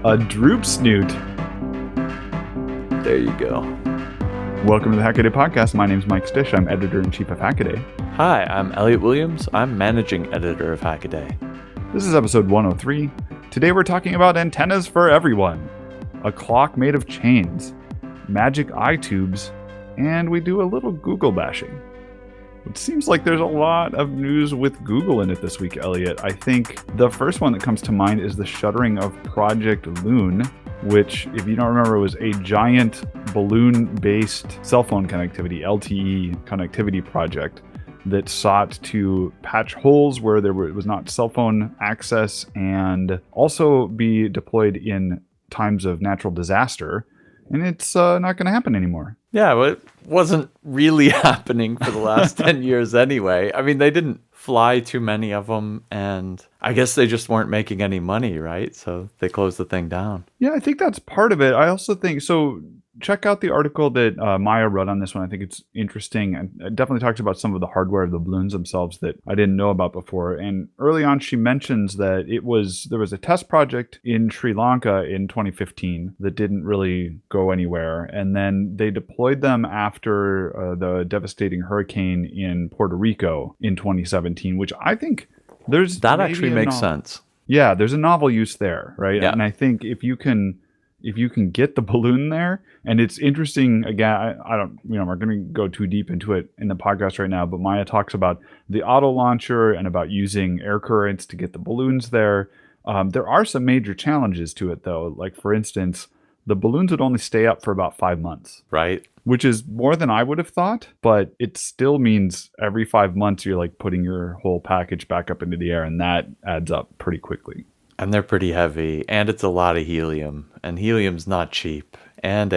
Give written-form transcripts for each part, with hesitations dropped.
A droop snoot. There you go. Welcome to the Hackaday podcast. My name's Mike Szczys. I'm editor-in-chief of Hackaday. Hi, I'm Elliot Williams. I'm managing editor of Hackaday. This is episode 103. Today we're talking about antennas for everyone, a clock made of chains, magic eye tubes, and we do a little Google bashing. It seems like there's a lot of news with Google in it this week, Elliot. I think the first one that comes to mind is the shuttering of Project Loon, which, if you don't remember, was a giant balloon-based cell phone connectivity, LTE connectivity project that sought to patch holes where there was not cell phone access and also be deployed in times of natural disaster. And it's not going to happen anymore. Yeah, well, it wasn't really happening for the last 10 years anyway. I mean, they didn't fly too many of them, and I guess they just weren't making any money, right? So they closed the thing down. Yeah, I think that's part of it. I also think, so check out the article that Maya wrote on this one. I think it's interesting. And it definitely talks about some of the hardware of the balloons themselves that I didn't know about before. And early on, she mentions that there was a test project in Sri Lanka in 2015 that didn't really go anywhere. And then they deployed them after the devastating hurricane in Puerto Rico in 2017, which I think that actually makes sense. Yeah, there's a novel use there, right? Yeah. And I think if you can get the balloon there, and it's interesting, again, I don't, we're going to go too deep into it in the podcast right now, but Maya talks about the auto launcher and about using air currents to get the balloons there. There are some major challenges to it, though. Like, for instance, the balloons would only stay up for about 5 months. Right. Which is more than I would have thought, but it still means every 5 months you're like putting your whole package back up into the air, and that adds up pretty quickly. And they're pretty heavy, and it's a lot of helium, and helium's not cheap. And.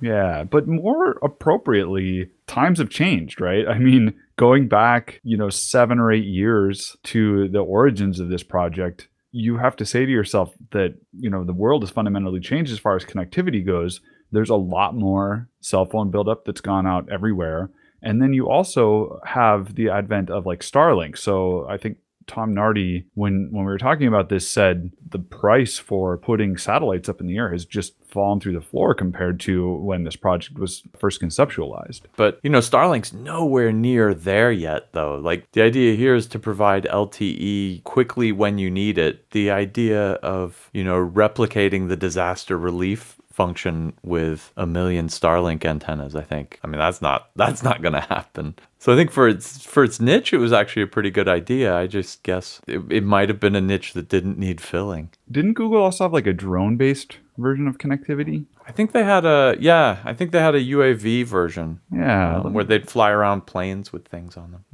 Yeah, but more appropriately, times have changed, right? I mean, going back, 7 or 8 years to the origins of this project, you have to say to yourself that, the world has fundamentally changed as far as connectivity goes. There's a lot more cell phone buildup that's gone out everywhere. And then you also have the advent of like Starlink. So I think Tom Nardi, when we were talking about this, said the price for putting satellites up in the air has just fallen through the floor compared to when this project was first conceptualized. But, Starlink's nowhere near there yet, though. Like, the idea here is to provide LTE quickly when you need it. The idea of, replicating the disaster relief function with 1 million Starlink antennas, I think. I mean, that's not going to happen. So I think for its niche, it was actually a pretty good idea. I just guess it might have been a niche that didn't need filling. Didn't Google also have like a drone-based version of connectivity? I think they had a UAV version. Yeah. Where they'd fly around planes with things on them.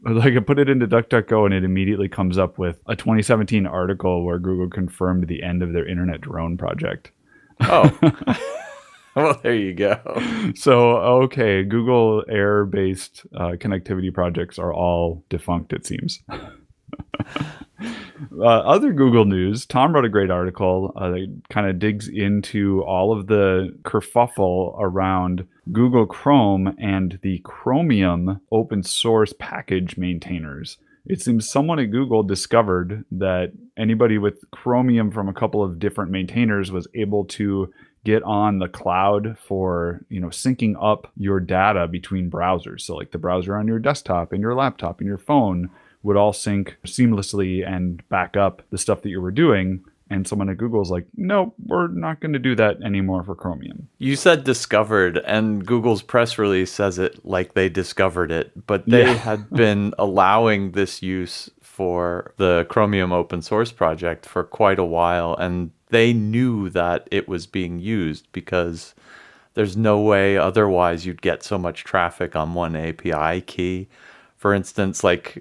I put it into DuckDuckGo and it immediately comes up with a 2017 article where Google confirmed the end of their internet drone project. Oh. Well, there you go. So, okay, Google Air-based connectivity projects are all defunct, it seems. Other Google news, Tom wrote a great article that kind of digs into all of the kerfuffle around Google Chrome and the Chromium open source package maintainers. It seems someone at Google discovered that anybody with Chromium from a couple of different maintainers was able to get on the cloud for, syncing up your data between browsers. So like the browser on your desktop and your laptop and your phone would all sync seamlessly and back up the stuff that you were doing. And someone at Google is like, no, we're not going to do that anymore for Chromium. You said discovered, and Google's press release says it like they discovered it, but they had been allowing this use for the Chromium open source project for quite a while, and they knew that it was being used because there's no way otherwise you'd get so much traffic on one API key. For instance, that's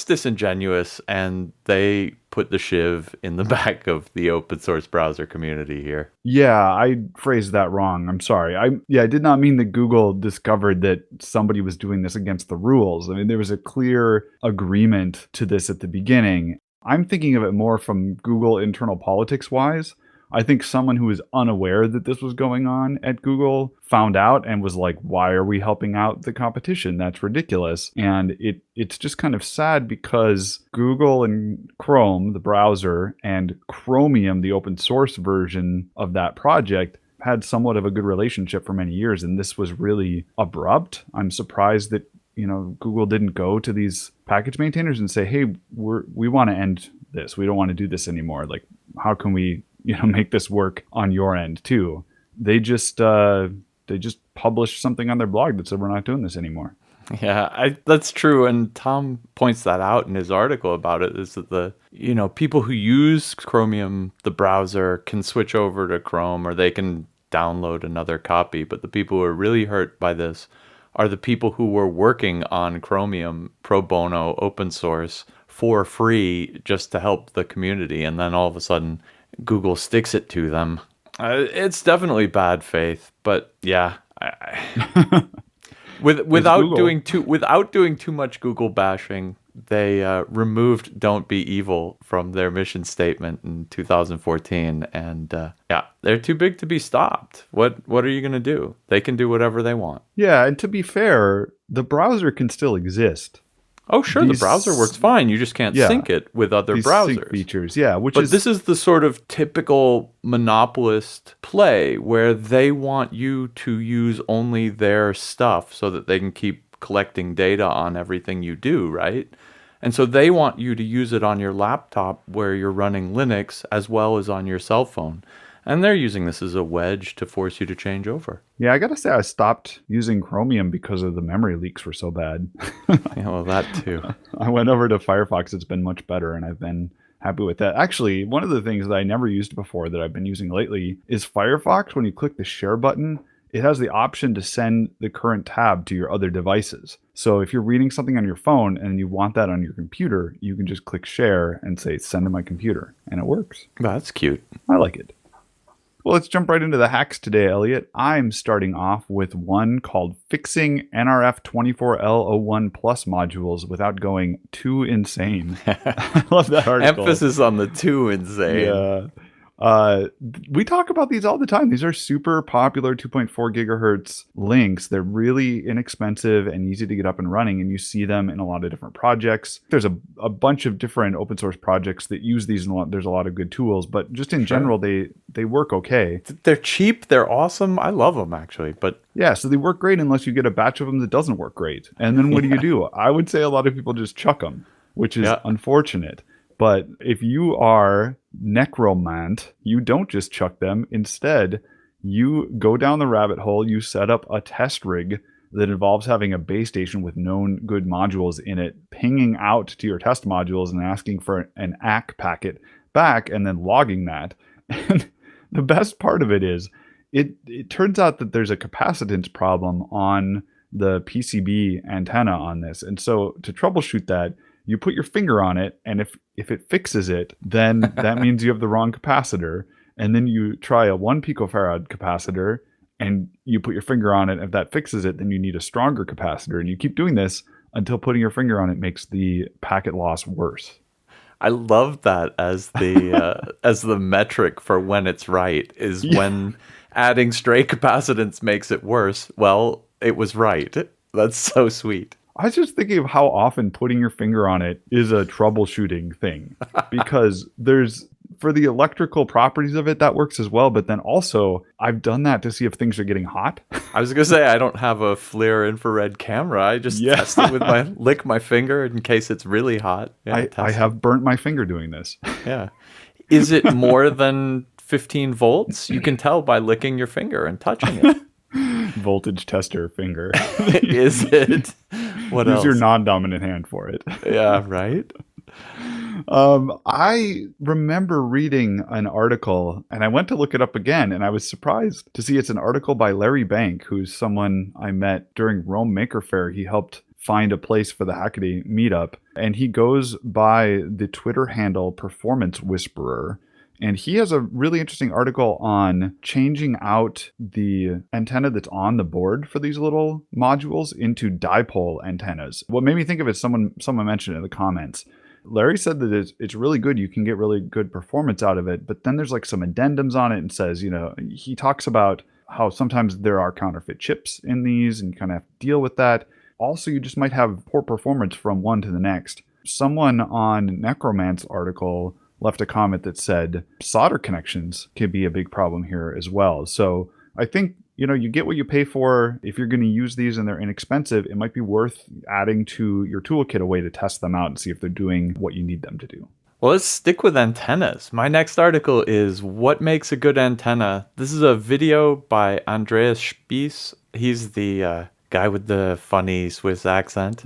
disingenuous, and they put the shiv in the back of the open source browser community here. Yeah, I phrased that wrong. I'm sorry. I did not mean that Google discovered that somebody was doing this against the rules. I mean, there was a clear agreement to this at the beginning. I'm thinking of it more from Google internal politics wise, I think someone who was unaware that this was going on at Google found out and was like, why are we helping out the competition? That's ridiculous. And it's just kind of sad because Google and Chrome, the browser, and Chromium, the open source version of that project, had somewhat of a good relationship for many years. And this was really abrupt. I'm surprised that, Google didn't go to these package maintainers and say, hey, we want to end this. We don't want to do this anymore. Like, how can we make this work on your end too? They just published something on their blog that said we're not doing this anymore. Yeah, that's true. And Tom points that out in his article about it, is that the people who use Chromium, the browser, can switch over to Chrome or they can download another copy. But the people who are really hurt by this are the people who were working on Chromium pro bono, open source, for free, just to help the community. And then all of a sudden, Google sticks it to them. It's definitely bad faith, but yeah, without doing too much Google bashing, they removed "Don't be evil" from their mission statement in 2014, and they're too big to be stopped. What are you going to do? They can do whatever they want. Yeah, and to be fair, the browser can still exist. Oh, sure, the browser works fine. You just can't sync it with other browsers. Sync features, yeah. But this is the sort of typical monopolist play where they want you to use only their stuff so that they can keep collecting data on everything you do, right? And so they want you to use it on your laptop where you're running Linux as well as on your cell phone. And they're using this as a wedge to force you to change over. Yeah, I gotta say, I stopped using Chromium because of the memory leaks were so bad. Yeah, well, that too. I went over to Firefox. It's been much better, and I've been happy with that. Actually, one of the things that I never used before that I've been using lately is Firefox. When you click the share button, it has the option to send the current tab to your other devices. So if you're reading something on your phone and you want that on your computer, you can just click share and say, send to my computer, and it works. That's cute. I like it. Well, let's jump right into the hacks today, Elliot. I'm starting off with one called Fixing NRF24L01 Plus Modules Without Going Too Insane. I love that article. Emphasis on the too insane. Yeah. We talk about these all the time. These are super popular 2.4 gigahertz links. They're really inexpensive and easy to get up and running, and you see them in a lot of different projects. There's a bunch of different open source projects that use these, and there's a lot of good tools, but just in general, they work okay. They're cheap. They're awesome. I love them, actually. But yeah, so they work great unless you get a batch of them that doesn't work great. And then what do you do? I would say a lot of people just chuck them, which is unfortunate. But if you are necromant, you don't just chuck them. Instead, you go down the rabbit hole. You set up a test rig that involves having a base station with known good modules in it, pinging out to your test modules and asking for an ACK packet back, and then logging that. And the best part of it is it turns out that there's a capacitance problem on the PCB antenna on this. And so to troubleshoot that, you put your finger on it, and if it fixes it, then that means you have the wrong capacitor. And then you try a 1 picofarad capacitor, and you put your finger on it. If that fixes it, then you need a stronger capacitor. And you keep doing this until putting your finger on it makes the packet loss worse. I love that as the metric for when it's right, is when adding stray capacitance makes it worse. Well, it was right. That's so sweet. I was just thinking of how often putting your finger on it is a troubleshooting thing, because for the electrical properties of it, that works as well. But then also, I've done that to see if things are getting hot. I was going to say, I don't have a FLIR infrared camera. I just test it with lick my finger in case it's really hot. Yeah, I have burnt my finger doing this. Yeah. Is it more than 15 volts? You can tell by licking your finger and touching it. Voltage tester finger. Is it? What else? Use your non-dominant hand for it. Yeah, right? I remember reading an article, and I went to look it up again, and I was surprised to see it's an article by Larry Bank, who's someone I met during Rome Maker Faire. He helped find a place for the Hackaday meetup, and he goes by the Twitter handle Performance Whisperer. And he has a really interesting article on changing out the antenna that's on the board for these little modules into dipole antennas. What made me think of it, someone mentioned in the comments. Larry said that it's really good. You can get really good performance out of it. But then there's like some addendums on it and says, he talks about how sometimes there are counterfeit chips in these and you kind of have to deal with that. Also, you just might have poor performance from one to the next. Someone on Necromant's article left a comment that said solder connections could be a big problem here as well. So I think, you get what you pay for. If you're going to use these and they're inexpensive, it might be worth adding to your toolkit a way to test them out and see if they're doing what you need them to do. Well, let's stick with antennas. My next article is What Makes a Good Antenna. This is a video by Andreas Szczys. He's the guy with the funny Swiss accent.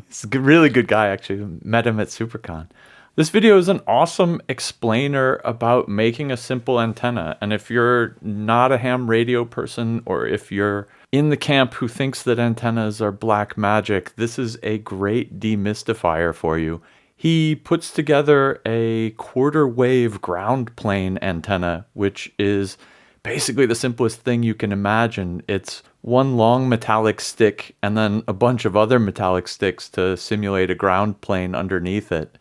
He's a really good guy, actually. Met him at SuperCon. This video is an awesome explainer about making a simple antenna. And if you're not a ham radio person, or if you're in the camp who thinks that antennas are black magic, this is a great demystifier for you. He puts together a quarter wave ground plane antenna, which is basically the simplest thing you can imagine. It's one long metallic stick and then a bunch of other metallic sticks to simulate a ground plane underneath it.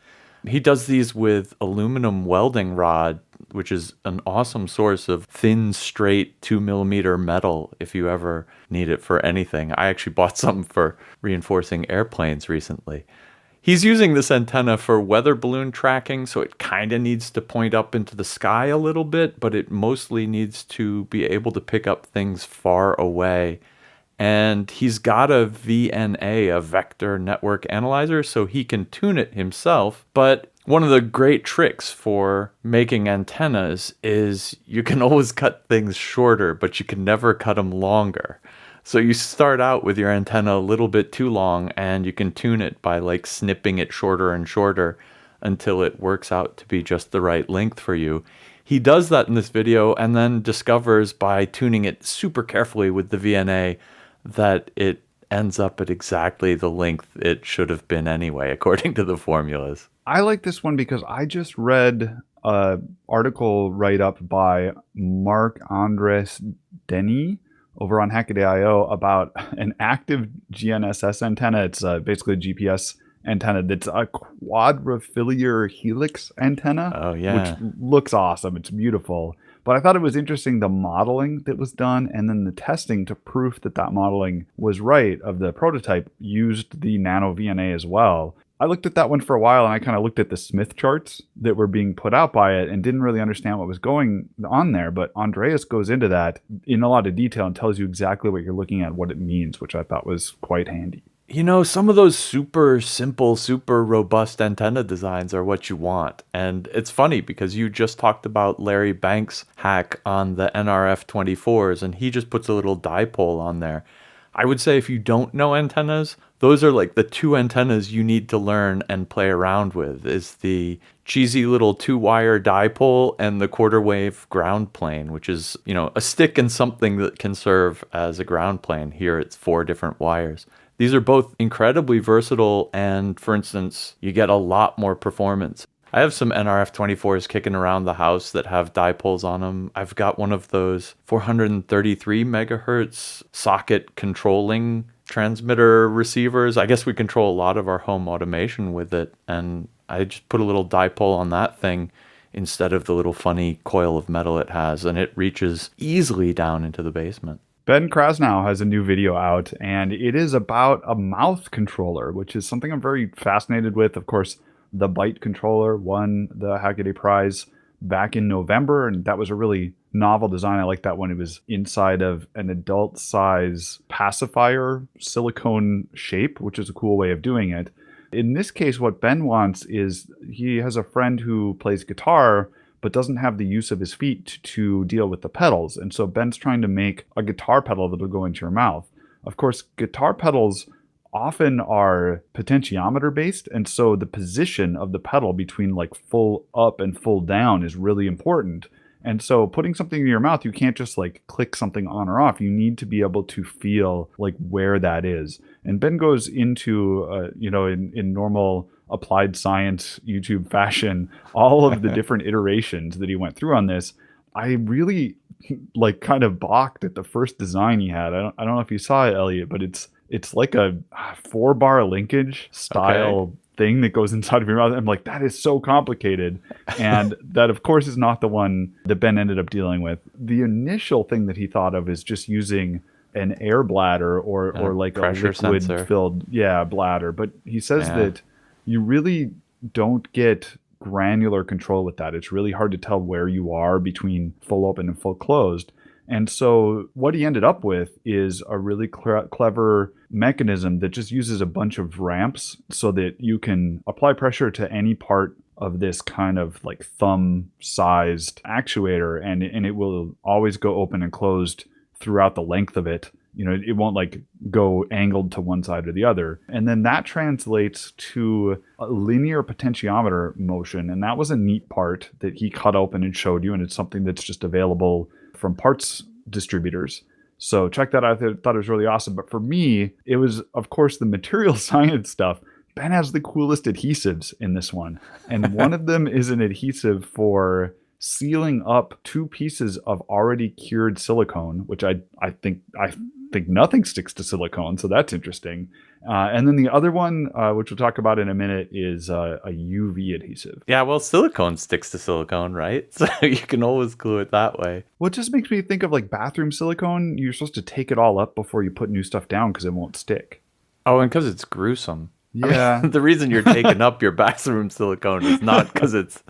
He does these with aluminum welding rod, which is an awesome source of thin, straight 2mm metal if you ever need it for anything. I actually bought some for reinforcing airplanes recently. He's using this antenna for weather balloon tracking, so it kind of needs to point up into the sky a little bit, but it mostly needs to be able to pick up things far away. And he's got a VNA, a vector network analyzer, so he can tune it himself. But one of the great tricks for making antennas is you can always cut things shorter, but you can never cut them longer. So you start out with your antenna a little bit too long, and you can tune it by like snipping it shorter and shorter until it works out to be just the right length for you. He does that in this video and then discovers by tuning it super carefully with the VNA that it ends up at exactly the length it should have been anyway, according to the formulas. I like this one because I just read an article write-up by Mark Andres Denny over on Hackaday.io about an active GNSS antenna. It's basically a GPS antenna that's a quadrifilar helix antenna. Oh, yeah. Which looks awesome. It's beautiful. But I thought it was interesting the modeling that was done and then the testing to prove that that modeling was right of the prototype used the nano VNA as well. I looked at that one for a while and I kind of looked at the Smith charts that were being put out by it and didn't really understand what was going on there. But Andreas goes into that in a lot of detail and tells you exactly what you're looking at, what it means, which I thought was quite handy. You know, some of those super simple, super robust antenna designs are what you want. And it's funny because you just talked about Larry Banks' hack on the NRF24s, and he just puts a little dipole on there. I would say if you don't know antennas, those are like the two antennas you need to learn and play around with, is the cheesy little 2-wire dipole and the quarter wave ground plane, which is, a stick and something that can serve as a ground plane. Here it's 4 different wires. These are both incredibly versatile, and for instance, you get a lot more performance. I have some NRF24s kicking around the house that have dipoles on them. I've got one of those 433 megahertz socket controlling transmitter receivers. I guess we control a lot of our home automation with it, and I just put a little dipole on that thing instead of the little funny coil of metal it has, and it reaches easily down into the basement. Ben Krasnow has a new video out, and it is about a mouth controller, which is something I'm very fascinated with. Of course, the Byte controller won the Hackaday prize back in November, and that was a really novel design. I like that one. It was inside of an adult size pacifier silicone shape, which is a cool way of doing it. In this case, what Ben wants is he has a friend who plays guitar but doesn't have the use of his feet to deal with the pedals. And so Ben's trying to make a guitar pedal that'll go into your mouth. Of course, guitar pedals often are potentiometer based, and so the position of the pedal between like full up and full down is really important. And so putting something in your mouth, you can't just like click something on or off. You need to be able to feel like where that is. And Ben goes into, in normal applied science YouTube fashion, all of the different iterations that he went through on this. I really kind of balked at the first design he had. I don't know if you saw it, Elliot, but it's like a 4-bar linkage style thing that goes inside of your mouth. I'm like, that is so complicated. And that, of course, is not the one that Ben ended up dealing with. The initial thing that he thought of is just using an air bladder or like a liquid-filled bladder. But he says that you really don't get granular control with that. It's really hard to tell where you are between full open and full closed. And so what he ended up with is a really clever mechanism that just uses a bunch of ramps so that you can apply pressure to any part of this kind of like thumb-sized actuator, and it will always go open and closed throughout the length of it. You know, it won't like go angled to one side or the other. And then that translates to a linear potentiometer motion. And that was a neat part that he cut open and showed you. And it's something that's just available from parts distributors. So check that out. I thought it was really awesome. But for me, it was, of course, the material science stuff. Ben has the coolest adhesives in this one. And one of them is an adhesive for sealing up 2 pieces of already cured silicone, which I think nothing sticks to silicone, so that's interesting. And then the other one, which we'll talk about in a minute, is a UV adhesive. Yeah, well, silicone sticks to silicone, right? So you can always glue it that way. Well, it just makes me think of like bathroom silicone. You're supposed to take it all up before you put new stuff down because it won't stick. Oh, and because it's gruesome. Yeah. I mean, the reason you're taking up your bathroom silicone is not because it's...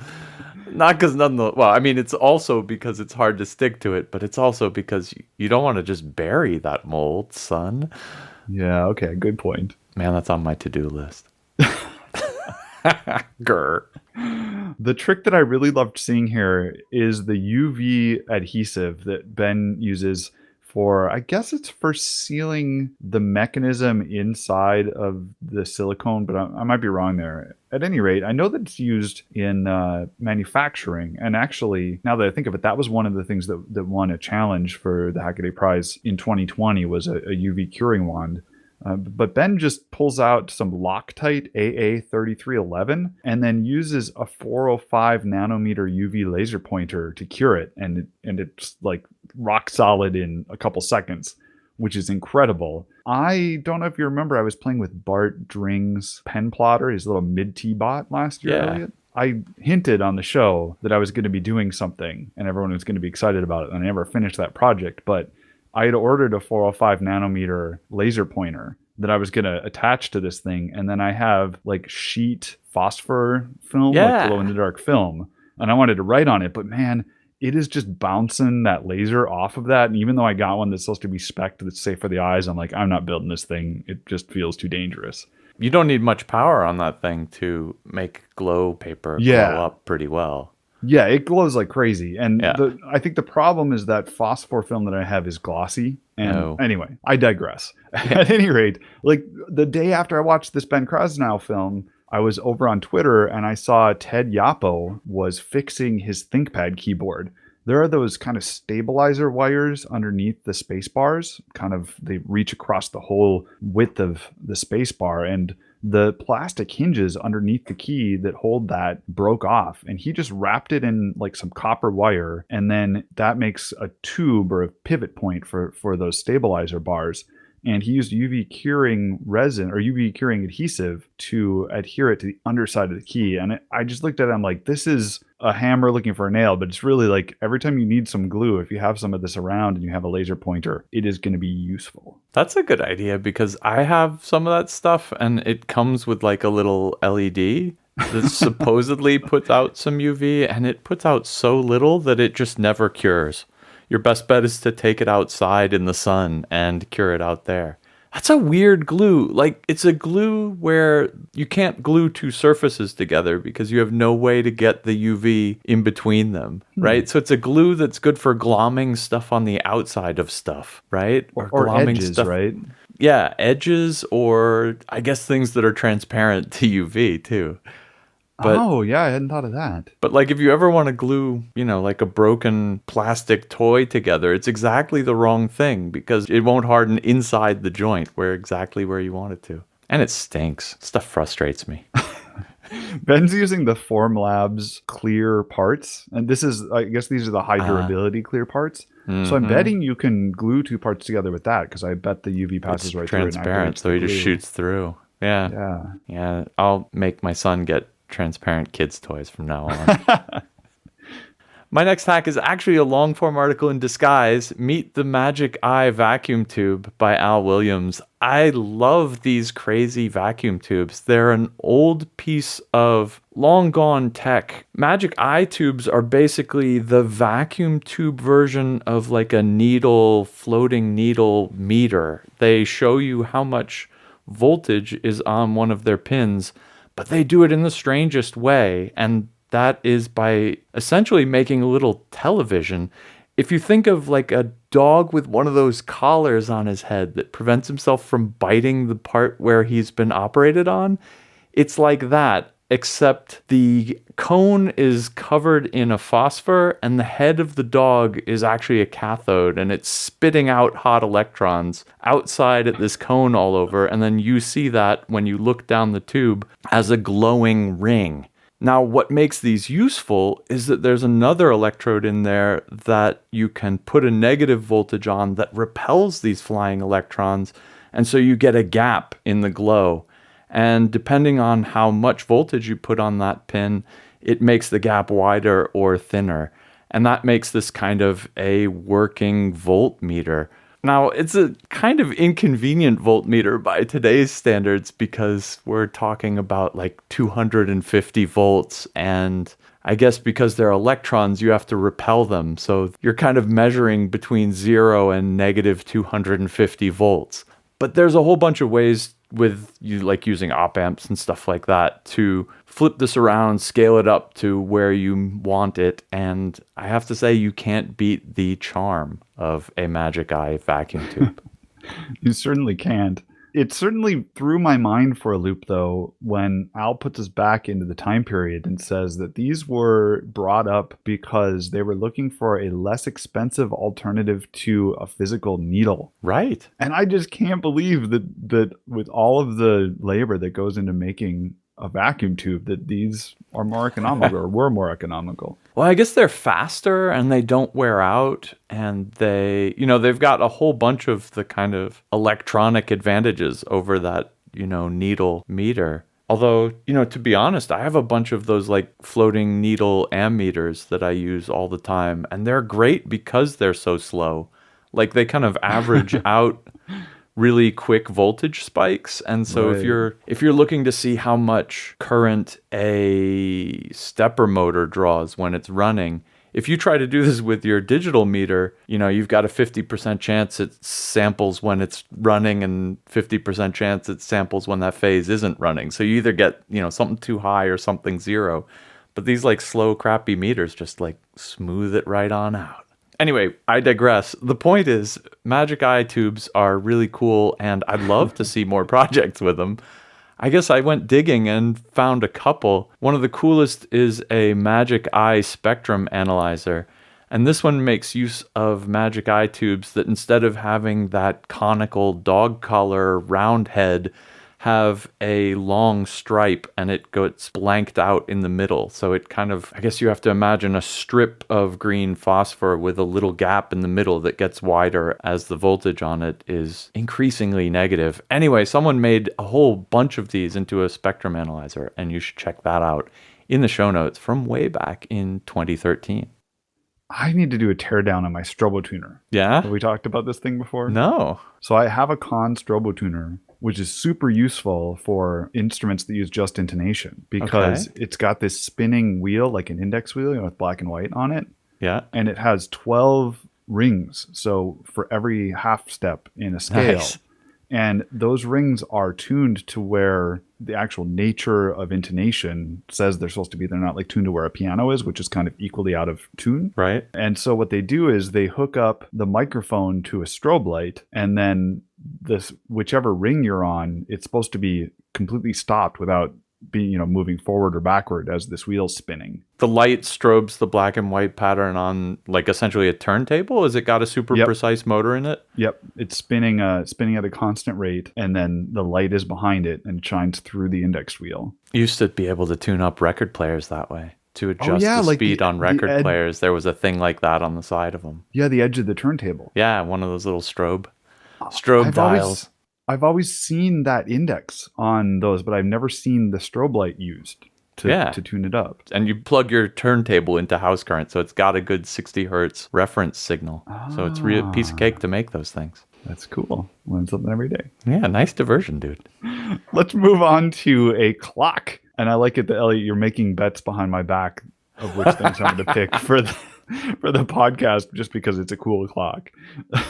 Not because well, I mean, it's also because it's hard to stick to it, but it's also because you don't want to just bury that mold, son. Yeah, okay, good point. Man, that's on my to-do list. Grr. The trick that I really loved seeing here is the UV adhesive that Ben uses for, I guess it's for sealing the mechanism inside of the silicone, but I might be wrong there. At any rate, I know that it's used in manufacturing. And actually, now that I think of it, that was one of the things that won a challenge for the Hackaday Prize in 2020 was a UV curing wand. But Ben just pulls out some Loctite AA3311 and then uses a 405 nanometer UV laser pointer to cure it. And it's like rock solid in a couple seconds, which is incredible. I don't know if you remember, I was playing with Bart Dring's pen plotter, his little mid-T bot last year, Elliot. I hinted on the show that I was going to be doing something and everyone was going to be excited about it. And I never finished that project, but I had ordered a 405 nanometer laser pointer that I was going to attach to this thing. And then I have like sheet phosphor film, like glow in the dark film. And I wanted to write on it, but man, it is just bouncing that laser off of that. And even though I got one that's supposed to be spec'd that's safe for the eyes, I'm like, I'm not building this thing. It just feels too dangerous. You don't need much power on that thing to make glow paper glow up pretty well. Yeah, it glows like crazy. And I think the problem is that phosphor film that I have is glossy. And anyway, I digress. At any rate, like the day after I watched this Ben Krasnow film, I was over on Twitter and I saw Ted Yapo was fixing his ThinkPad keyboard. There are those kind of stabilizer wires underneath the space bars. Kind of, they reach across the whole width of the space bar. And the plastic hinges underneath the key that hold that broke off, and he just wrapped it in like some copper wire, and then that makes a tube or a pivot point for those stabilizer bars. And he used UV curing resin or UV curing adhesive to adhere it to the underside of the key. And I just looked at it, I'm like, this is a hammer looking for a nail, but it's really like every time you need some glue, if you have some of this around and you have a laser pointer, it is going to be useful. That's a good idea because I have some of that stuff and it comes with like a little LED that supposedly puts out some UV, and it puts out so little that it just never cures. Your best bet is to take it outside in the sun and cure it out there. That's a weird glue. Like, it's a glue where you can't glue two surfaces together because you have no way to get the UV in between them, right? So it's a glue that's good for glomming stuff on the outside of stuff, right? Or glomming edges, stuff, right? Yeah, edges, or I guess things that are transparent to UV too. But, I hadn't thought of that. But like if you ever want to glue, like a broken plastic toy together, it's exactly the wrong thing because it won't harden inside the joint where you want it to. And it stinks. Stuff frustrates me. Ben's using the Formlabs clear parts. And this is, I guess these are the high durability clear parts. So I'm betting you can glue two parts together with that because I bet the UV passes right through it. It's transparent, so he just shoots through. Yeah. Yeah. I'll make my son get transparent kids' toys from now on. My next hack is actually a long form article in disguise. Meet the Magic Eye Vacuum Tube by Al Williams. I love these crazy vacuum tubes. They're an old piece of long gone tech. Magic Eye tubes are basically the vacuum tube version of like a floating needle meter. They show you how much voltage is on one of their pins, but they do it in the strangest way. And that is by essentially making a little television. If you think of like a dog with one of those collars on his head that prevents himself from biting the part where he's been operated on, it's like that, except the cone is covered in a phosphor and the head of the dog is actually a cathode, and it's spitting out hot electrons outside at this cone all over, and then you see that when you look down the tube as a glowing ring. Now, what makes these useful is that there's another electrode in there that you can put a negative voltage on that repels these flying electrons, and so you get a gap in the glow. And depending on how much voltage you put on that pin, it makes the gap wider or thinner. And that makes this kind of a working voltmeter. Now, it's a kind of inconvenient voltmeter by today's standards because we're talking about like 250 volts, and I guess because they're electrons, you have to repel them. So you're kind of measuring between 0 and negative 250 volts. But there's a whole bunch of ways with you like using op amps and stuff like that to flip this around, scale it up to where you want it, and I have to say you can't beat the charm of a Magic Eye vacuum tube. You certainly can't. It certainly threw my mind for a loop, though, when Al puts us back into the time period and says that these were brought up because they were looking for a less expensive alternative to a physical needle. Right. And I just can't believe that with all of the labor that goes into making a vacuum tube, that these are more economical or were more economical. Well, I guess they're faster and they don't wear out, and they've got a whole bunch of the kind of electronic advantages over that, needle meter. Although, to be honest, I have a bunch of those like floating needle ammeters that I use all the time, and they're great because they're so slow. Like they kind of average out really quick voltage spikes, and so Right. if you're looking to see how much current a stepper motor draws when it's running, if you try to do this with your digital meter, you've got a 50% chance it samples when it's running and 50% chance it samples when that phase isn't running. So you either get something too high or something zero, but these like slow crappy meters just like smooth it right on out. Anyway, I digress. The point is, Magic Eye tubes are really cool, and I'd love to see more projects with them. I guess I went digging and found a couple. One of the coolest is a Magic Eye spectrum analyzer. And this one makes use of Magic Eye tubes that instead of having that conical dog collar round head, have a long stripe and it gets blanked out in the middle. So it kind of, I guess you have to imagine a strip of green phosphor with a little gap in the middle that gets wider as the voltage on it is increasingly negative. Anyway, someone made a whole bunch of these into a spectrum analyzer, and you should check that out in the show notes from way back in 2013. I need to do a teardown on my strobo tuner. Yeah? Have we talked about this thing before? No. So I have a Con strobo tuner, which is super useful for instruments that use just intonation because it's got this spinning wheel, like an index wheel, with black and white on it. Yeah. And it has 12 rings. So for every half step in a scale. Nice. And those rings are tuned to where the actual nature of intonation says they're supposed to be. They're not like tuned to where a piano is, which is kind of equally out of tune. Right. And so what they do is they hook up the microphone to a strobe light, and then this whichever ring you're on, it's supposed to be completely stopped without being, moving forward or backward as this wheel's spinning. The light strobes the black and white pattern on like essentially a turntable. Has it got a super precise motor in it? Yep. It's spinning at a constant rate, and then the light is behind it and shines through the index wheel. Used to be able to tune up record players that way. To adjust the like speed on record players, there was a thing like that on the side of them. Yeah, the edge of the turntable. Yeah, one of those little strobe dials. I've always seen that index on those, but I've never seen the strobe light used to tune it up. And you plug your turntable into house current, so it's got a good 60 hertz reference signal. So it's a piece of cake to make those things. That's cool. Learn something every day. Yeah, nice diversion, dude. Let's move on to a clock. And I like it that, Elliot, you're making bets behind my back of which things I'm going to pick for the podcast just because it's a cool clock.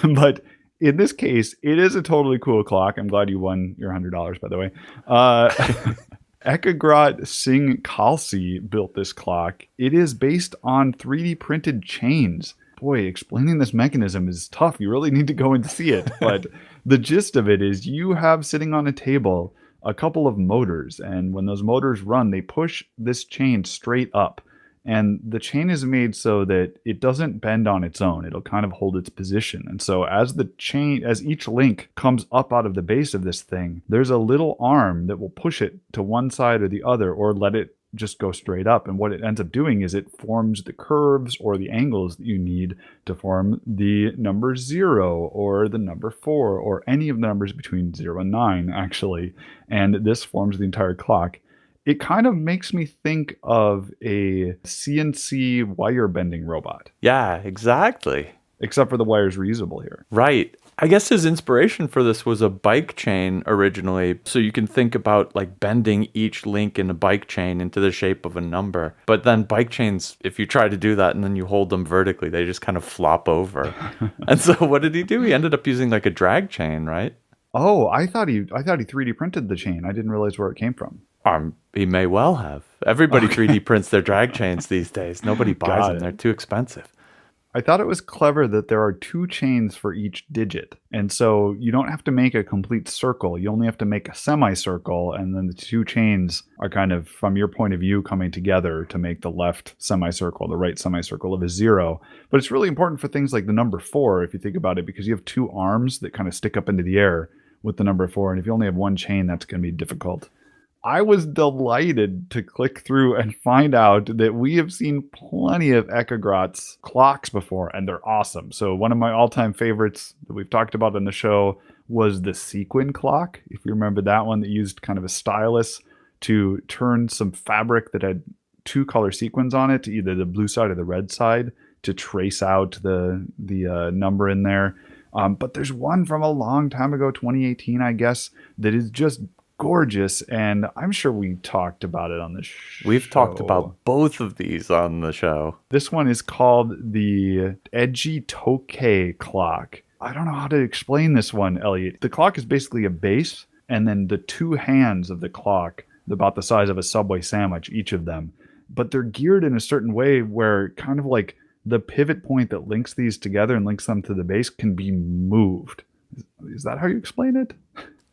But in this case, it is a totally cool clock. I'm glad you won your $100, by the way. Ekagrat Singh Khalsi built this clock. It is based on 3D printed chains. Boy, explaining this mechanism is tough. You really need to go and see it. But the gist of it is you have sitting on a table a couple of motors. And when those motors run, they push this chain straight up. And the chain is made so that it doesn't bend on its own. It'll kind of hold its position. And so as each link comes up out of the base of this thing, there's a little arm that will push it to one side or the other, or let it just go straight up. And what it ends up doing is it forms the curves or the angles that you need to form the number 0 or the number 4 or any of the numbers between 0 and 9, actually. And this forms the entire clock. It kind of makes me think of a CNC wire bending robot. Yeah, exactly. Except for the wire's reusable here. Right. I guess his inspiration for this was a bike chain originally. So you can think about like bending each link in a bike chain into the shape of a number. But then bike chains, if you try to do that and then you hold them vertically, they just kind of flop over. And so what did he do? He ended up using like a drag chain, right? Oh, I thought he 3D printed the chain. I didn't realize where it came from. He may well have. Everybody 3D prints their drag chains these days. Nobody buys them. They're too expensive. I thought it was clever that there are 2 chains for each digit. And so you don't have to make a complete circle. You only have to make a semicircle. And then the 2 chains are kind of, from your point of view, coming together to make the left semicircle, the right semicircle of a 0. But it's really important for things like the number 4, if you think about it, because you have 2 arms that kind of stick up into the air with the number 4. And if you only have 1 chain, that's going to be difficult. I was delighted to click through and find out that we have seen plenty of Ekagrat's clocks before, and they're awesome. So one of my all-time favorites that we've talked about on the show was the sequin clock. If you remember that one, that used kind of a stylus to turn some fabric that had 2 color sequins on it to either the blue side or the red side to trace out the number in there. But there's one from a long time ago, 2018, I guess, that is just gorgeous, and I'm sure we talked about it on the show. We've talked about both of these on the show. This one is called the Edgy Tokay clock. I don't know how to explain this one, Elliot. The clock is basically a base, and then the 2 hands of the clock, about the size of a Subway sandwich, each of them. But they're geared in a certain way where kind of like the pivot point that links these together and links them to the base can be moved. Is that how you explain it?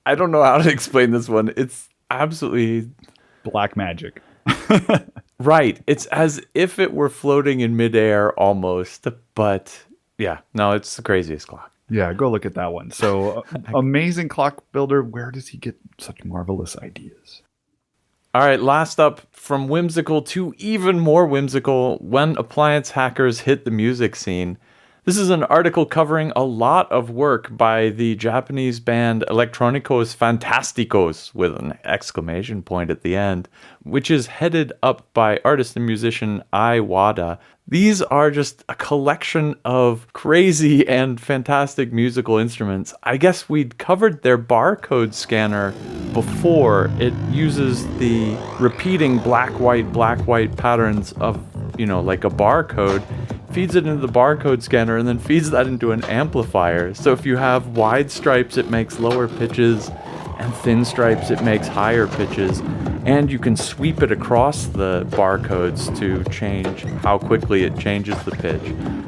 I don't know how to explain this one. It's absolutely black magic. Right. It's as if it were floating in midair almost. But yeah, no, it's the craziest clock. Yeah, go look at that one. So amazing clock builder. Where does he get such marvelous ideas? All right, last up, from whimsical to even more whimsical, when appliance hackers hit the music scene. This is an article covering a lot of work by the Japanese band Electronicos Fantasticos, with an exclamation point at the end, which is headed up by artist and musician Ai Wada. These are just a collection of crazy and fantastic musical instruments. I guess we'd covered their barcode scanner before. It uses the repeating black-white patterns of, like a barcode, feeds it into the barcode scanner, and then feeds that into an amplifier. So if you have wide stripes, it makes lower pitches, and thin stripes, it makes higher pitches. And you can sweep it across the barcodes to change how quickly it changes the pitch.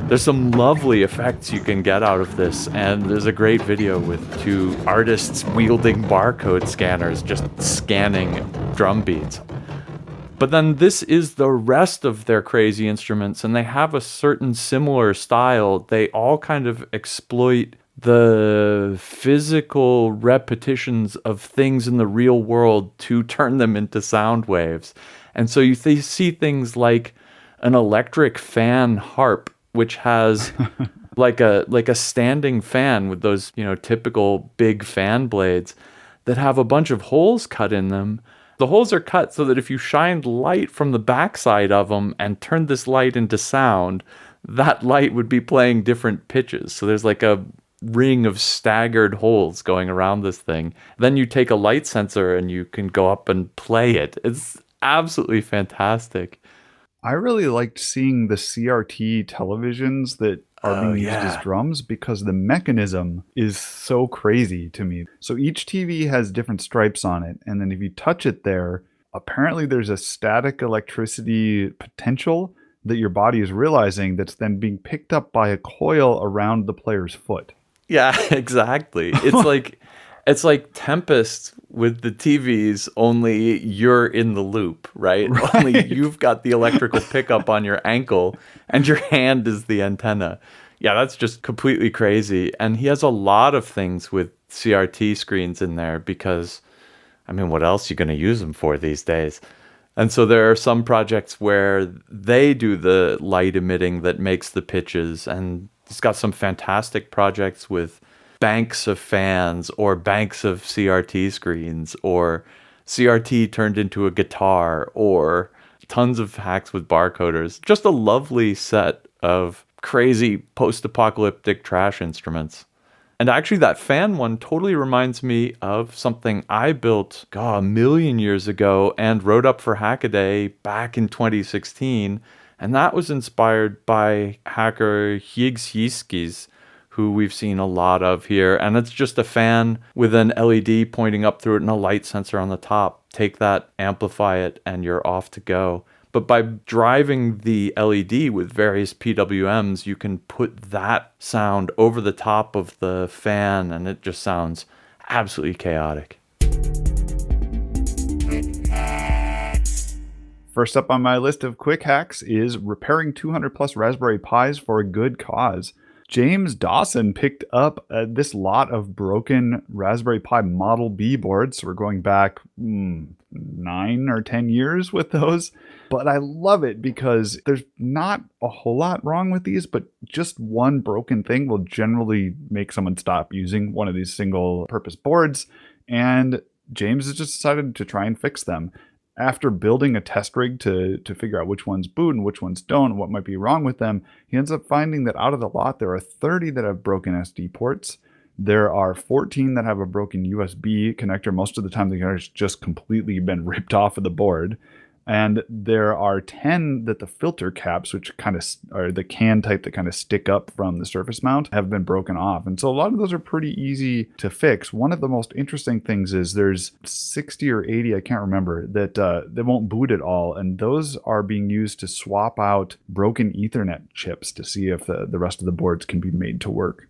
There's some lovely effects you can get out of this, and there's a great video with 2 artists wielding barcode scanners just scanning drum beats. But then this is the rest of their crazy instruments, and they have a certain similar style. They all kind of exploit the physical repetitions of things in the real world to turn them into sound waves. And so you see things like an electric fan harp, which has like a standing fan with those, typical big fan blades that have a bunch of holes cut in them. The holes are cut so that if you shined light from the backside of them and turned this light into sound, that light would be playing different pitches. So there's like a ring of staggered holes going around this thing. Then you take a light sensor and you can go up and play it. It's absolutely fantastic. I really liked seeing the CRT televisions that are being used as Yeah. drums because the mechanism is so crazy to me. So each TV has different stripes on it, and then if you touch it there, apparently there's a static electricity potential that your body is realizing that's then being picked up by a coil around the player's foot. Yeah, exactly. It's like Tempest with the TVs, only you're in the loop, right? Only you've got the electrical pickup on your ankle and your hand is the antenna. Yeah, that's just completely crazy. And he has a lot of things with CRT screens in there because, I mean, what else are you going to use them for these days? And so there are some projects where they do the light emitting that makes the pitches, and he's got some fantastic projects with banks of fans or banks of CRT screens or CRT turned into a guitar or tons of hacks with barcoders. Just a lovely set of crazy post-apocalyptic trash instruments. And actually that fan one totally reminds me of something I built, a million years ago and wrote up for Hackaday back in 2016. And that was inspired by hacker Szczys, who we've seen a lot of here. And it's just a fan with an LED pointing up through it and a light sensor on the top. Take that, amplify it, and you're off to go. But by driving the LED with various PWMs, you can put that sound over the top of the fan, and it just sounds absolutely chaotic. First up on my list of quick hacks is repairing 200 plus Raspberry Pis for a good cause. James Dawson picked up this lot of broken Raspberry Pi Model B boards. So we're going back 9 or 10 years with those. But I love it because there's not a whole lot wrong with these, but just one broken thing will generally make someone stop using one of these single purpose boards. And James has just decided to try and fix them. After building a test rig to figure out which ones boot and which ones don't, what might be wrong with them, he ends up finding that out of the lot, there are 30 that have broken SD ports. There are 14 that have a broken USB connector. Most of the time, the connector's just completely been ripped off of the board. And there are 10 that the filter caps, which kind of are the can type that kind of stick up from the surface mount, have been broken off. And so a lot of those are pretty easy to fix. One of the most interesting things is there's 60 or 80, I can't remember, that they won't boot at all. And those are being used to swap out broken Ethernet chips to see if the rest of the boards can be made to work.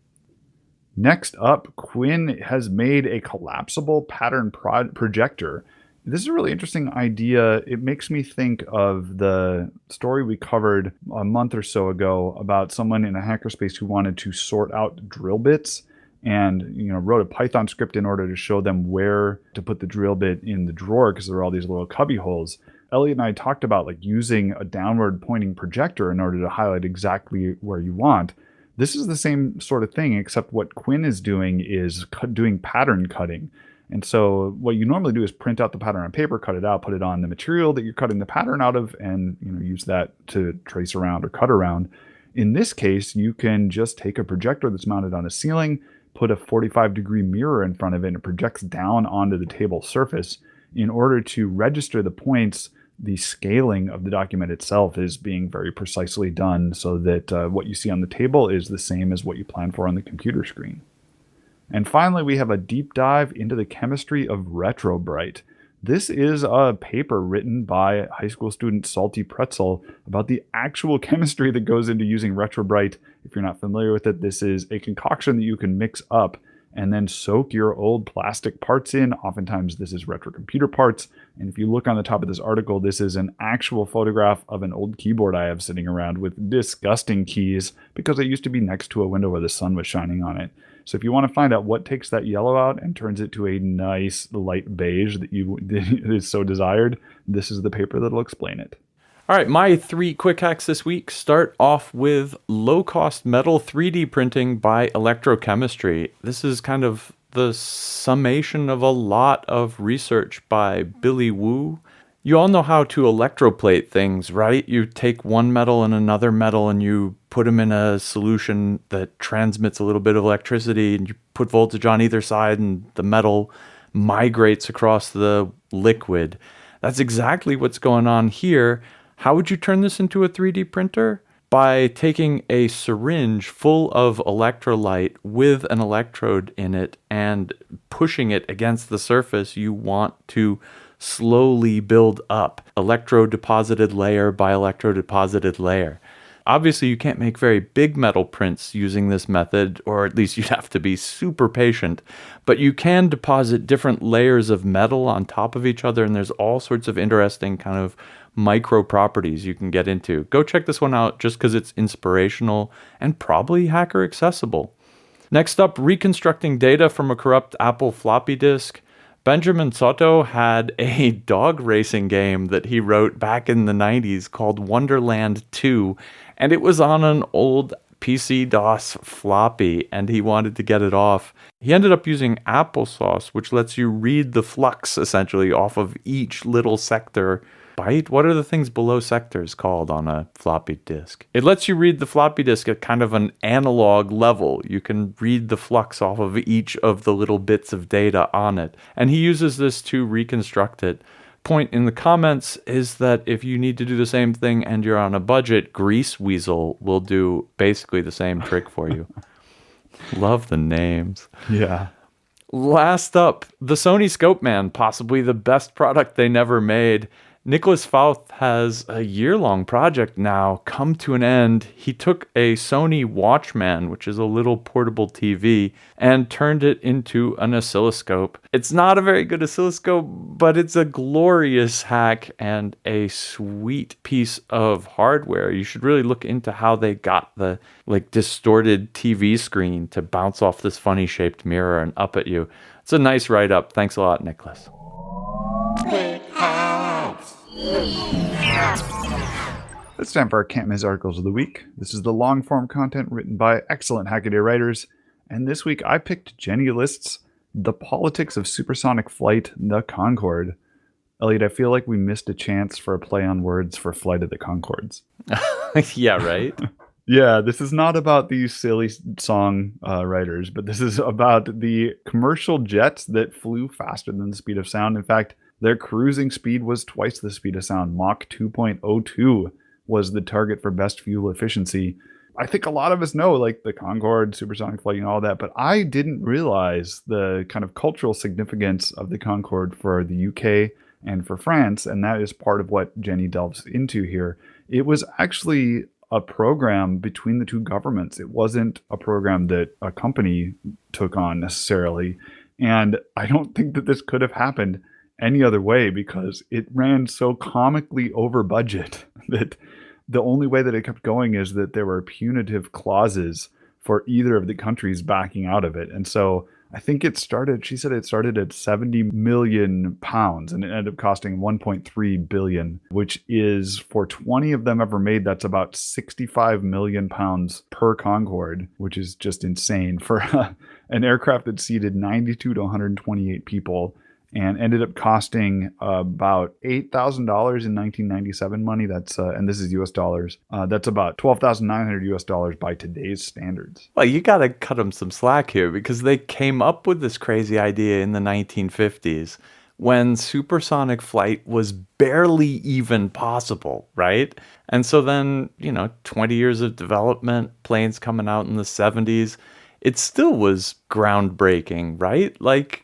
Next up, Quinn has made a collapsible pattern projector. This is a really interesting idea. It makes me think of the story we covered a month or so ago about someone in a hackerspace who wanted to sort out drill bits and wrote a Python script in order to show them where to put the drill bit in the drawer because there are all these little cubby holes. Elliot and I talked about using a downward pointing projector in order to highlight exactly where you want. This is the same sort of thing, except what Quinn is doing is doing pattern cutting. And so what you normally do is print out the pattern on paper, cut it out, put it on the material that you're cutting the pattern out of, and use that to trace around or cut around. In this case, you can just take a projector that's mounted on a ceiling, put a 45-degree mirror in front of it, and it projects down onto the table surface. In order to register the points, the scaling of the document itself is being very precisely done so that what you see on the table is the same as what you plan for on the computer screen. And finally, we have a deep dive into the chemistry of Retrobrite. This is a paper written by high school student Salty Pretzel about the actual chemistry that goes into using Retrobrite. If you're not familiar with it, this is a concoction that you can mix up and then soak your old plastic parts in. Oftentimes, this is retro computer parts. And if you look on the top of this article, this is an actual photograph of an old keyboard I have sitting around with disgusting keys because it used to be next to a window where the sun was shining on it. So if you want to find out what takes that yellow out and turns it to a nice light beige that is so desired, this is the paper that'll explain it. All right, my 3 quick hacks this week start off with low-cost metal 3D printing by electrochemistry. This is kind of the summation of a lot of research by Billy Wu. You all know how to electroplate things, right? You take one metal and another metal and you put them in a solution that transmits a little bit of electricity, and you put voltage on either side and the metal migrates across the liquid. That's exactly what's going on here. How would you turn this into a 3D printer? By taking a syringe full of electrolyte with an electrode in it and pushing it against the surface you want to slowly build up, electrode-deposited layer by electrode-deposited layer. Obviously, you can't make very big metal prints using this method, or at least you'd have to be super patient, but you can deposit different layers of metal on top of each other, and there's all sorts of interesting kind of micro properties you can get into. Go check this one out just because it's inspirational and probably hacker accessible. Next up, reconstructing data from a corrupt Apple floppy disk. Benjamin Soto had a dog racing game that he wrote back in the 90s called Wonderland 2, and it was on an old PC-DOS floppy, and he wanted to get it off. He ended up using applesauce, which lets you read the flux, essentially, off of each little sector. Byte? What are the things below sectors called on a floppy disk? It lets you read the floppy disk at kind of an analog level. You can read the flux off of each of the little bits of data on it. And he uses this to reconstruct it. Point in the comments is that if you need to do the same thing and you're on a budget, Grease Weasel will do basically the same trick for you. Love the names. Yeah. Last up, the Sony Scope Man, possibly the best product they never made. Nicholas Fauth has a year-long project now come to an end. He took a Sony Watchman, which is a little portable TV, and turned it into an oscilloscope. It's not a very good oscilloscope, but it's a glorious hack and a sweet piece of hardware. You should really look into how they got the distorted TV screen to bounce off this funny-shaped mirror and up at you. It's a nice write-up. Thanks a lot, Nicholas. It's time for our Can't Miss Articles of the Week. This is the long-form content written by excellent Hackaday writers, and this week I picked Jenny List's The Politics of Supersonic Flight, the Concorde. Elliot, I feel like we missed a chance for a play on words for Flight of the Conchords. Yeah, right? Yeah, this is not about these silly song writers, but this is about the commercial jets that flew faster than the speed of sound. In fact, their cruising speed was twice the speed of sound. Mach 2.02 was the target for best fuel efficiency. I think a lot of us know, like the Concorde, supersonic flight, and all that, but I didn't realize the kind of cultural significance of the Concorde for the UK and for France, and that is part of what Jenny delves into here. It was actually a program between the two governments. It wasn't a program that a company took on necessarily, and I don't think that this could have happened any other way because it ran so comically over budget that the only way that it kept going is that there were punitive clauses for either of the countries backing out of it. And so I think she said it started at 70 million pounds and it ended up costing 1.3 billion, which is, for 20 of them ever made, that's about 65 million pounds per Concorde, which is just insane for an aircraft that seated 92 to 128 people. And ended up costing about $8,000 in 1997 money. That's and this is US dollars. That's about $12,900 US dollars by today's standards. Well, you got to cut them some slack here because they came up with this crazy idea in the 1950s when supersonic flight was barely even possible, right? And so then, 20 years of development, planes coming out in the 70s, it still was groundbreaking, right? Like...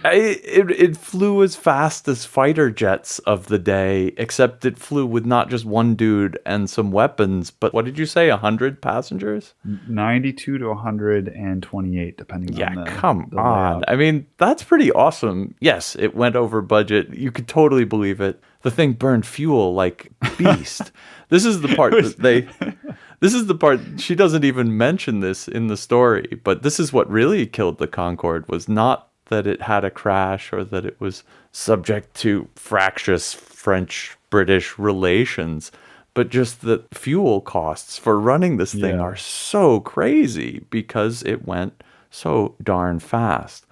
It flew as fast as fighter jets of the day, except it flew with not just one dude and some weapons, but what did you say, 100 passengers? 92 to 128, depending on the come the on. layout. I mean, that's pretty awesome. Yes, it went over budget. You could totally believe it. The thing burned fuel like beast. This is the part This is the part, she doesn't even mention this in the story, but this is what really killed the Concorde, was not that it had a crash or that it was subject to fractious French British relations, but just the fuel costs for running this thing are so crazy because it went so darn fast.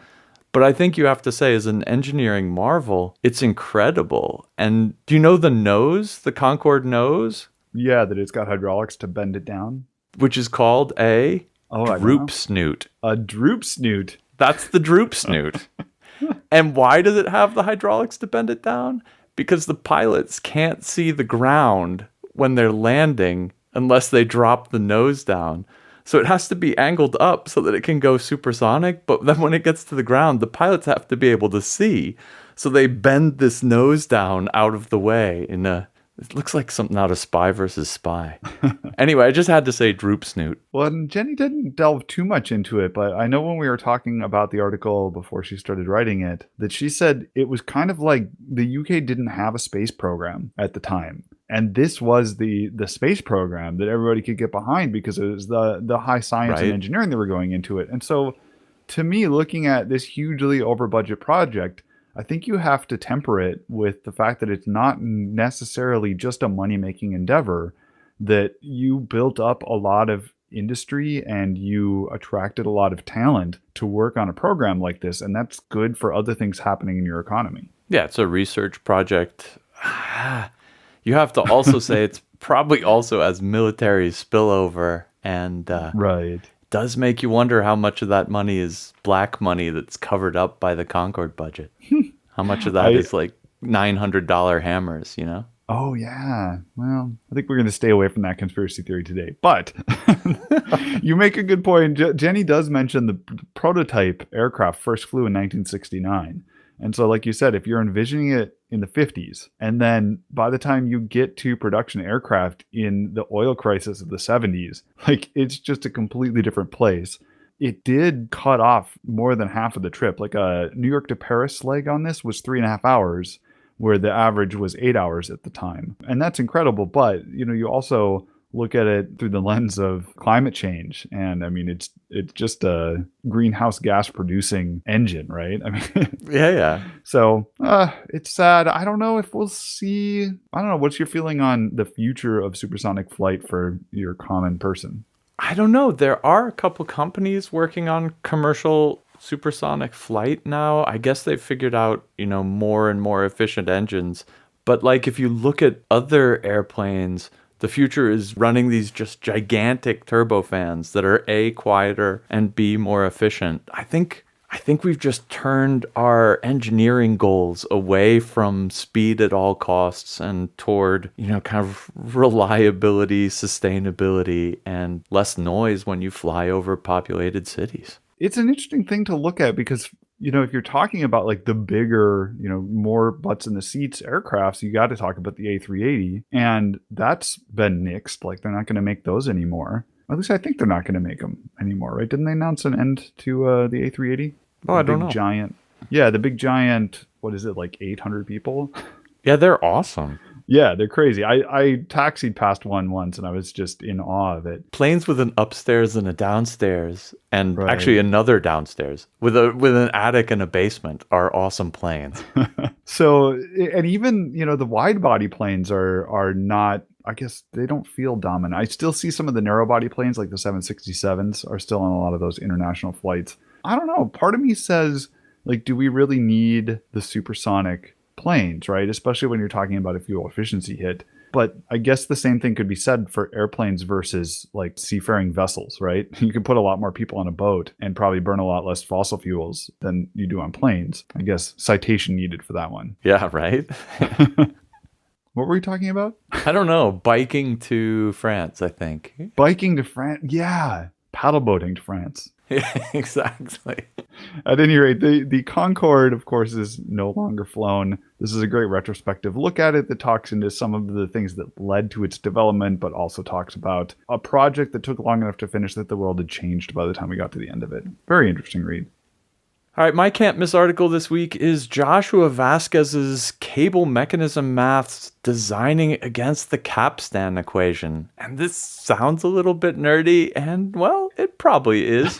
But I think you have to say, as an engineering marvel, it's incredible. And do you know the nose, the Concorde nose? Yeah, that it's got hydraulics to bend it down. Which is called a droop snoot. A droop snoot. That's the droop snoot. And why does it have the hydraulics to bend it down? Because the pilots can't see the ground when they're landing unless they drop the nose down. So it has to be angled up so that it can go supersonic. But then when it gets to the ground, the pilots have to be able to see. So they bend this nose down out of the way it looks like something out of Spy versus Spy. Anyway, I just had to say droop snoot. Well, and Jenny didn't delve too much into it, but I know when we were talking about the article before she started writing it, that she said it was kind of like the UK didn't have a space program at the time. And this was the space program that everybody could get behind because it was the high science and engineering that were going into it. And so to me, looking at this hugely over budget project, I think you have to temper it with the fact that it's not necessarily just a money-making endeavor, that you built up a lot of industry and you attracted a lot of talent to work on a program like this, and that's good for other things happening in your economy. Yeah, it's a research project. You have to also say it's probably also as military spillover, and right. Does make you wonder how much of that money is black money that's covered up by the Concorde budget. How much of that is like $900 hammers, you know? Oh, yeah. Well, I think we're going to stay away from that conspiracy theory today. But you make a good point. Jenny does mention the prototype aircraft first flew in 1969. And so, like you said, if you're envisioning it in the 50s, and then by the time you get to production aircraft in the oil crisis of the 70s, like it's just a completely different place. It did cut off more than half of the trip. Like a New York to Paris leg on this was 3.5 hours, where the average was 8 hours at the time. And that's incredible. But, you know, you also look at it through the lens of climate change. And I mean, it's just a greenhouse gas producing engine, right? I mean, yeah. So it's sad. I don't know if we'll see. I don't know. What's your feeling on the future of supersonic flight for your common person? I don't know. There are a couple companies working on commercial supersonic flight now. I guess they've figured out, you know, more and more efficient engines. But like if you look at other airplanes, the future is running these just gigantic turbofans that are A, quieter, and B, more efficient. I think we've just turned our engineering goals away from speed at all costs and toward, you know, kind of reliability, sustainability, and less noise when you fly over populated cities. It's an interesting thing to look at because, you know, if you're talking about like the bigger, you know, more butts in the seats aircrafts, you got to talk about the A380. And that's been nixed. Like they're not going to make those anymore. At least I think they're not going to make them anymore, right? Didn't they announce an end to the A380? Oh, I don't know. Giant. Yeah, the big giant, what is it, like 800 people? Yeah, they're awesome. Yeah, they're crazy. I taxied past one once and I was just in awe of it. Planes with an upstairs and a downstairs, and actually another downstairs with an attic and a basement are awesome planes. So, and even, you know, the wide body planes are not, I guess they don't feel dominant. I still see some of the narrow body planes like the 767s are still on a lot of those international flights. I don't know. Part of me says, like, do we really need the supersonic planes, right? Especially when you're talking about a fuel efficiency hit. But I guess the same thing could be said for airplanes versus like seafaring vessels, right? You could put a lot more people on a boat and probably burn a lot less fossil fuels than you do on planes. I guess citation needed for that one. Yeah, right? What were we talking about? I don't know. Biking to France, I think. Biking to France? Yeah. Paddle boating to France. Yeah, exactly. At any rate, the Concorde, of course, is no longer flown. This is a great retrospective look at it that talks into some of the things that led to its development, but also talks about a project that took long enough to finish that the world had changed by the time we got to the end of it. Very interesting read. All right, my can't miss article this week is Joshua Vasquez's Cable Mechanism Maths Designing Against the Capstan Equation. And this sounds a little bit nerdy, and well, it probably is.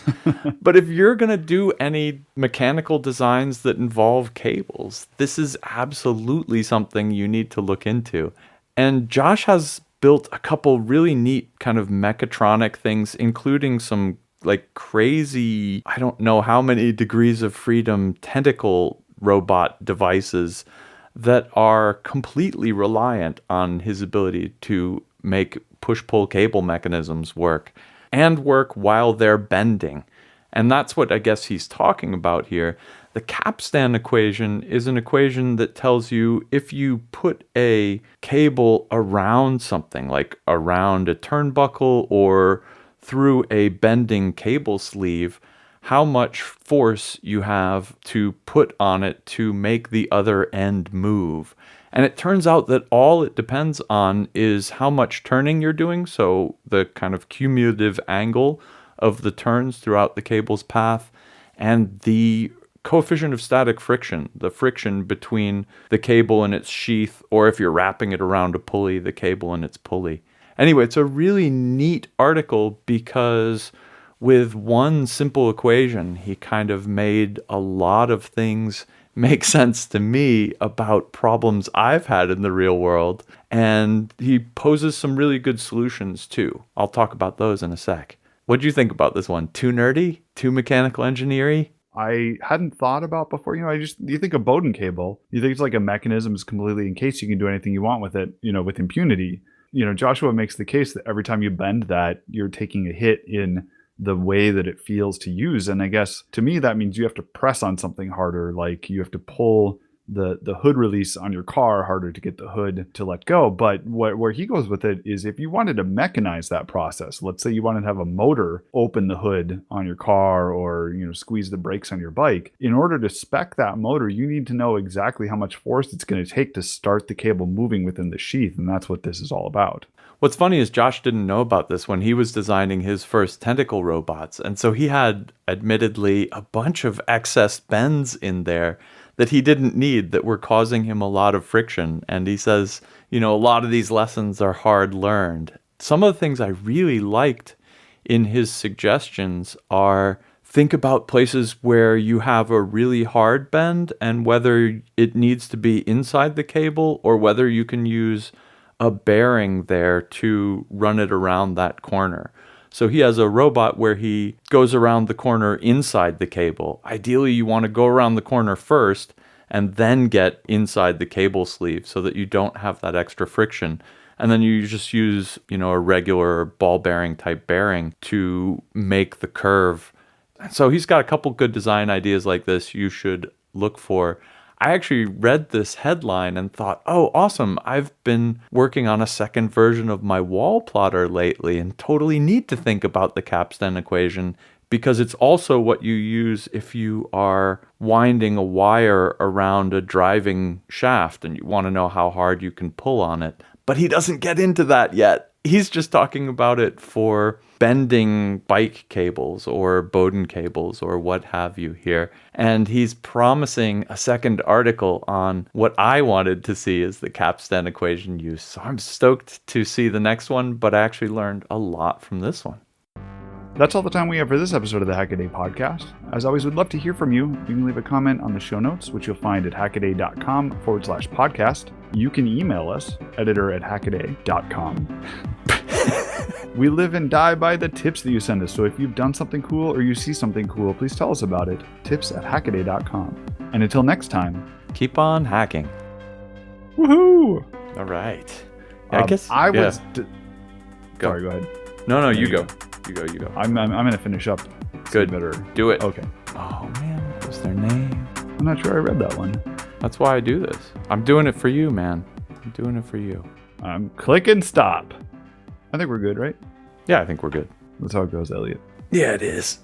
But if you're going to do any mechanical designs that involve cables, this is absolutely something you need to look into. And Josh has built a couple really neat kind of mechatronic things, including some like crazy, I don't know how many degrees of freedom tentacle robot devices that are completely reliant on his ability to make push-pull cable mechanisms work and work while they're bending. And that's what I guess he's talking about here. The capstan equation is an equation that tells you if you put a cable around something, like around a turnbuckle or through a bending cable sleeve, how much force you have to put on it to make the other end move. And it turns out that all it depends on is how much turning you're doing, so the kind of cumulative angle of the turns throughout the cable's path, and the coefficient of static friction, the friction between the cable and its sheath, or if you're wrapping it around a pulley, the cable and its pulley. Anyway, it's a really neat article because with one simple equation, he kind of made a lot of things make sense to me about problems I've had in the real world. And he poses some really good solutions too. I'll talk about those in a sec. What do you think about this one? Too nerdy? Too mechanical engineering-y? I hadn't thought about before. You think of Bowden cable, you think it's like a mechanism is completely encased. You can do anything you want with it, with impunity. Joshua makes the case that every time you bend that, you're taking a hit in the way that it feels to use. And I guess to me, that means you have to press on something harder. Like you have to pull the hood release on your car harder to get the hood to let go. But where he goes with it is if you wanted to mechanize that process, let's say you wanted to have a motor open the hood on your car or, squeeze the brakes on your bike. In order to spec that motor, you need to know exactly how much force it's going to take to start the cable moving within the sheath. And that's what this is all about. What's funny is Josh didn't know about this when he was designing his first tentacle robots. And so he had, admittedly, a bunch of excess bends in there that he didn't need that were causing him a lot of friction. And he says, a lot of these lessons are hard learned. Some of the things I really liked in his suggestions are think about places where you have a really hard bend and whether it needs to be inside the cable or whether you can use a bearing there to run it around that corner. So he has a robot where he goes around the corner inside the cable. Ideally, you want to go around the corner first and then get inside the cable sleeve so that you don't have that extra friction. And then you just use, a regular ball bearing type bearing to make the curve. So he's got a couple good design ideas like this you should look for. I actually read this headline and thought, oh, awesome. I've been working on a second version of my wall plotter lately and totally need to think about the capstan equation because it's also what you use if you are winding a wire around a driving shaft and you want to know how hard you can pull on it. But he doesn't get into that yet. He's just talking about it for bending bike cables or Bowden cables or what have you here. And he's promising a second article on what I wanted to see as the capstan equation use. So I'm stoked to see the next one, but I actually learned a lot from this one. That's all the time we have for this episode of the Hackaday podcast. As always, we'd love to hear from you. You can leave a comment on the show notes, which you'll find at hackaday.com/podcast. You can email us, editor@hackaday.com. We live and die by the tips that you send us. So if you've done something cool or you see something cool, please tell us about it. tips@hackaday.com. And until next time, keep on hacking. Woohoo! All right. I guess Sorry, go ahead. No, you go. You go. I'm going to finish up. Good. Better. Do it. Okay. Oh, man. What was their name? I'm not sure I read that one. That's why I do this. I'm doing it for you, man. I'm doing it for you. I'm clicking stop. I think we're good, right? Yeah, I think we're good. That's how it goes, Elliot. Yeah, it is.